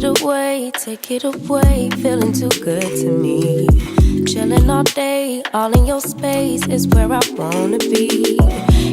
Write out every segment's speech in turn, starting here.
take it away, feeling too good to me. Chilling all day, all in your space is where I wanna be.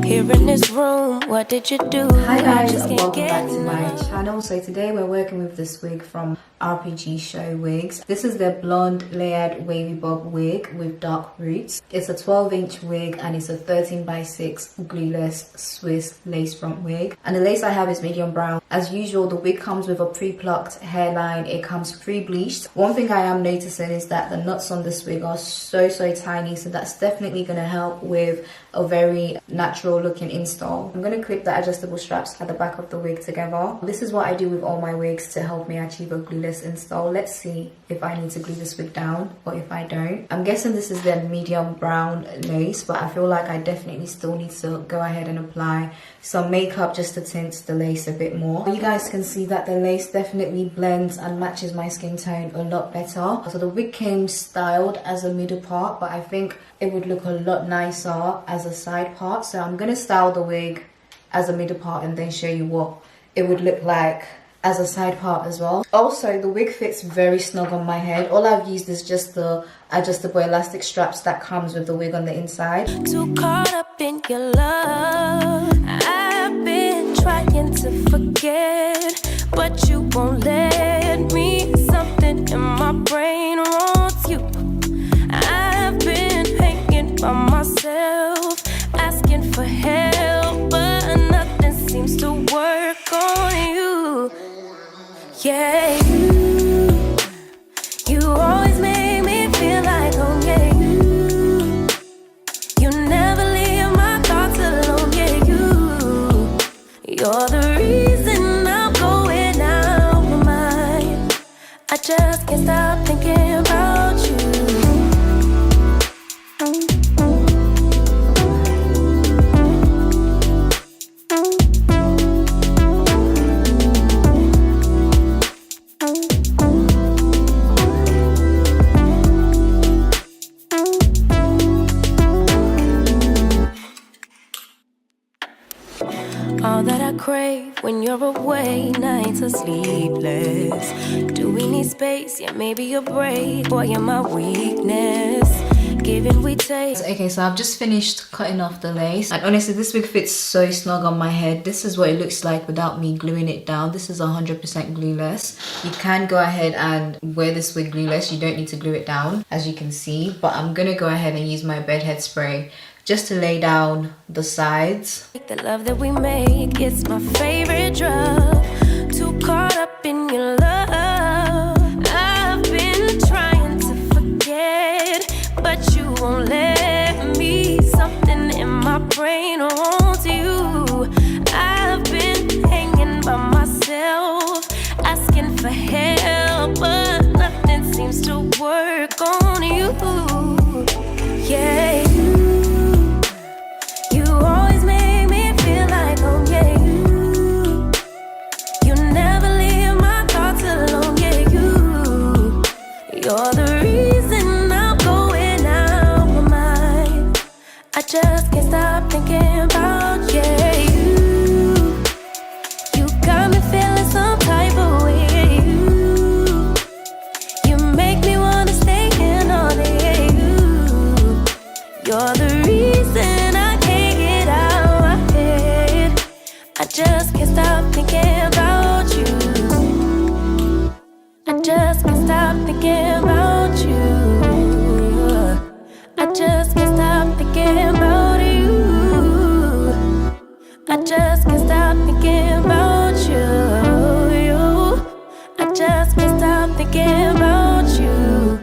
Here in this room, what did you do? Hi guys, and welcome back to my channel. So today we're working with this wig from RPGSHOW Wigs. This is their blonde layered wavy bob wig with dark roots. It's a 12-inch wig and it's a 13x6 glueless Swiss lace front wig. And the lace I have is medium brown. As usual, the wig comes with a pre-plucked hairline. It comes pre-bleached. One thing I am noticing is that the knots on this wig are so tiny, so that's definitely going to help with a very natural looking install. I'm going to clip the adjustable straps at the back of the wig together. This is what I do with all my wigs to help me achieve a glueless install. Let's see if I need to glue this wig down or if I don't. I'm guessing this is the medium brown lace, but I feel like I definitely still need to go ahead and apply some makeup just to tint the lace a bit more. You guys can see that the lace definitely blends and matches my skin tone a lot better. So the wig came styled as a middle part, but I think it would look a lot nicer as a side part. So I'm gonna style the wig as a middle part and then show you what it would look like as a side part as well. Also, the wig fits very snug on my head. All I've used is just the adjustable elastic straps that comes with the wig on the inside. Too caught up in your love, I've been trying to forget, but you won't let me. Something in my brain wants you. I've been hanging by myself, asking for help, but nothing seems to work on you. Yeah, you always make me feel like home. Yeah, you never leave my thoughts alone. Yeah, you're the reason I'm going out my mind. I just can't stop thinking about you. All that I crave when you're away, nights are sleepless. Do we need space? Yeah, maybe a break. Boy, you're my weakness. Giving we take. Okay, so I've just finished cutting off the lace, and honestly this wig fits so snug on my head. This is what it looks like without me gluing it down. This is 100% glueless. You can go ahead and wear this wig glueless. You don't need to glue it down, as you can see, but I'm gonna go ahead and use my bedhead spray just to lay down the sides. The love that we make, it's my favorite drug. Too caught up in your love, I've been trying to forget, but you won't let me. Something in my brain wants you. I've been hanging by myself, asking for help, but nothing seems to work on you. Yeah, you always make me feel like home. Yeah, you never leave my thoughts alone. Yeah, you're the reason I'm going out my mind. I just can't stop thinking about you. You got me feeling some type of way. You make me wanna stay in all day. You're the reason I can't get out my head. I just can't stop thinking about you. I just can't stop thinking about you. I just can't stop thinking about you. I just can't stop thinking about you. I just can't stop thinking about you.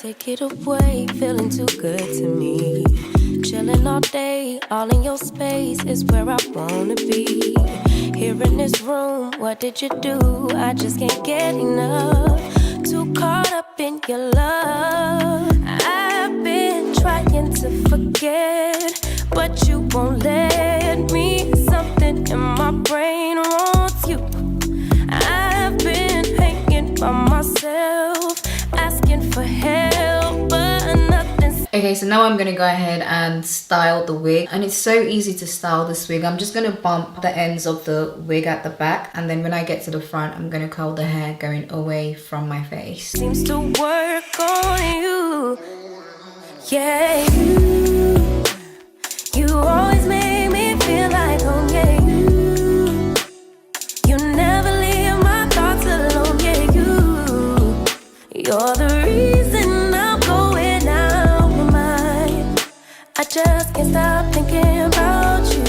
Take it away, feeling too good to me. Chilling all day, all in your space is where I wanna be. Here in this room, what did you do? I just can't get enough. Too caught up in your love, I've been trying to forget, but you won't let me. Something in my brain wants you. I've been hanging by myself, asking for help, but nothing's. Okay, Okay, so now I'm gonna go ahead and style the wig, and it's so easy to style this wig. I'm just gonna bump the ends of the wig at the back, and then when I get to the front, I'm gonna curl the hair going away from my face. Seems to work on you. Yeah, you always make me feel like home. Yeah, you never leave my thoughts alone. Yeah, you're the reason I'm going out my mind. I just can't stop thinking about you.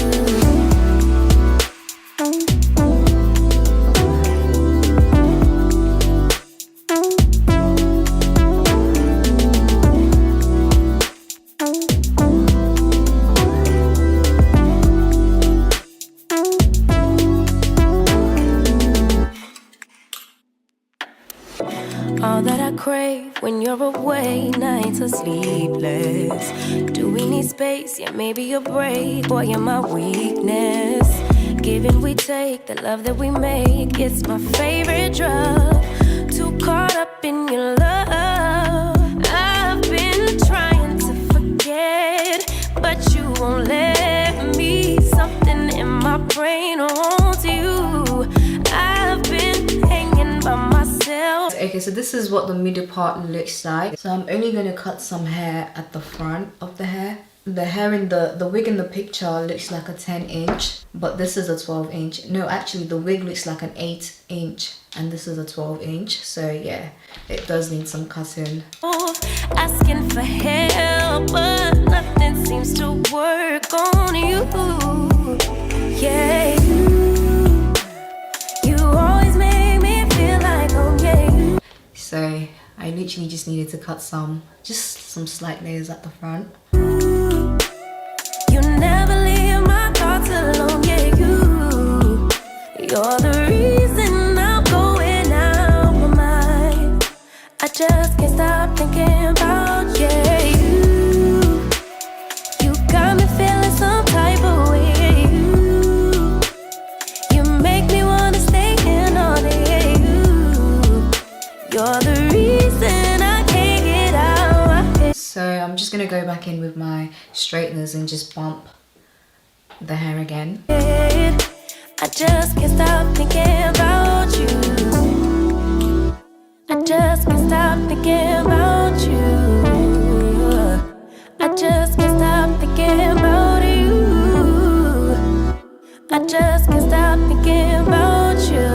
All that I crave when you're away, nights are sleepless. Do we need space? Yeah, maybe a break. Boy, you're my weakness. Give and we take, the love that we make, it's my favorite drug. Too caught up in your love. I've been trying to forget, but you won't let me. Something in my brain wants you. I've been hanging by myself. Okay, so this is what the middle part looks like. So I'm only going to cut some hair at the front of the hair. The hair in the wig in the picture looks like a 10-inch, but this is a 12-inch. No, actually the wig looks like an 8-inch, and this is a 12-inch. So yeah, it does need some cutting. Asking for help, but nothing seems to work on you. Yeah, you always make me feel like home. Yeah. So I literally just needed to cut some slight layers at the front. You never leave my thoughts alone. Yeah, you're the reason I'm going out my mind. I just can't stop thinking about you got me feeling some type of way. You make me wanna stay in all day. You're the reason I can't get out. So I'm just gonna go back in with my straighteners and just bump the hair again. I just can't stop thinking about you. I just can't stop thinking about you. I just can't stop thinking about you. I just can't stop thinking about you.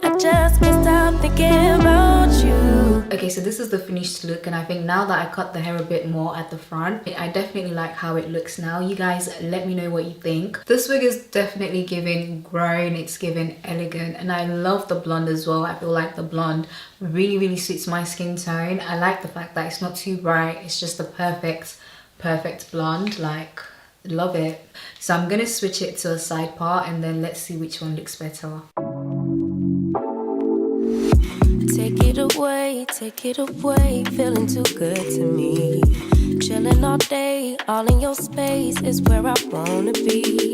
I just can't stop thinking about you. Okay, so this is the finished look, and I think now that I cut the hair a bit more at the front, I definitely like how it looks now. You guys let me know what you think. This wig is definitely giving grown, it's giving elegant, and I love the blonde as well. I feel like the blonde really suits my skin tone. I like the fact that it's not too bright, it's just the perfect blonde. Like, love it. So I'm gonna switch it to a side part, and then let's see which one looks better. Take it away, feeling too good to me. Chilling all day, all in your space is where I wanna be.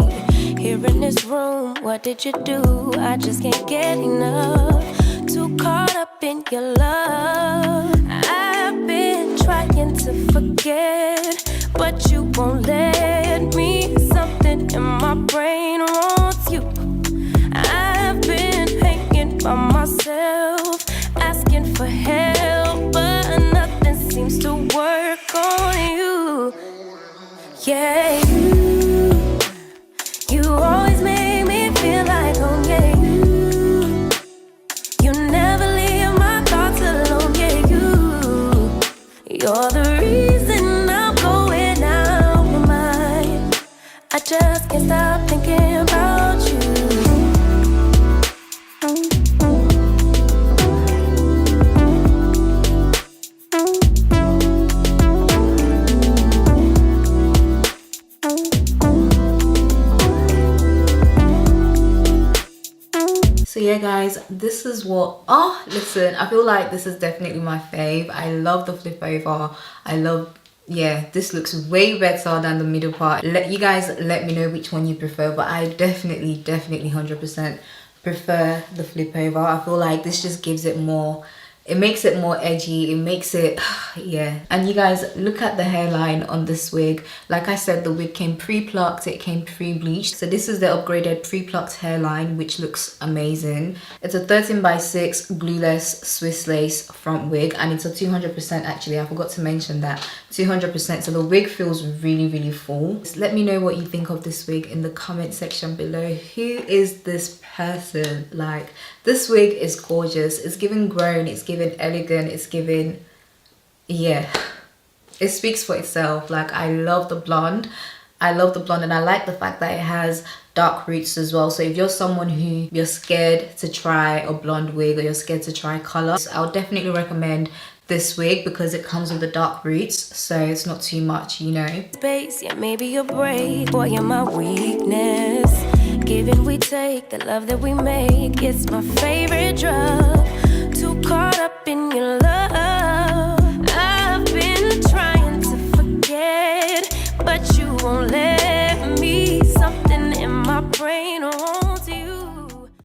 Here in this room, what did you do? I just can't get enough. Too caught up in your love. I've been trying to forget, but you won't let me. Something in my brain wants you. I've been hanging by myself, asking for help, but nothing seems to work on you. Yeah, you always make me feel like home. Yeah, you never leave my thoughts alone. Yeah, you're the reason I'm going out my mind. I just can't stop thinking about you. So yeah guys, this is what, listen, I feel like this is definitely my fave. I love the flip over. I love, yeah, this looks way better than the middle part. You guys let me know which one you prefer, but I definitely 100% prefer the flip over. I feel like this just gives it more It makes it more edgy, it makes it, yeah. And you guys, look at the hairline on this wig. Like I said, the wig came pre-plucked, it came pre-bleached. So this is the upgraded pre-plucked hairline, which looks amazing. It's a 13x6 glueless Swiss lace front wig, and it's a 200% actually, I forgot to mention that, 200%. So the wig feels really, really full. Just let me know what you think of this wig in the comment section below. Who is this person? Like, this wig is gorgeous. It's giving grown, it's giving elegant, it's giving, yeah, it speaks for itself. Like, I love the blonde. I love the blonde, and I like the fact that it has dark roots as well. So if you're someone who you're scared to try a blonde wig, or you're scared to try color, I would definitely recommend this wig because it comes with the dark roots, so it's not too much, you know. Space, yeah, maybe you're brave, boy, you're my weakness. Give and we take, the love that we make, it's my favorite drug. Too caught up in your love. I've been trying to forget, but you won't let me. Something in my brain won't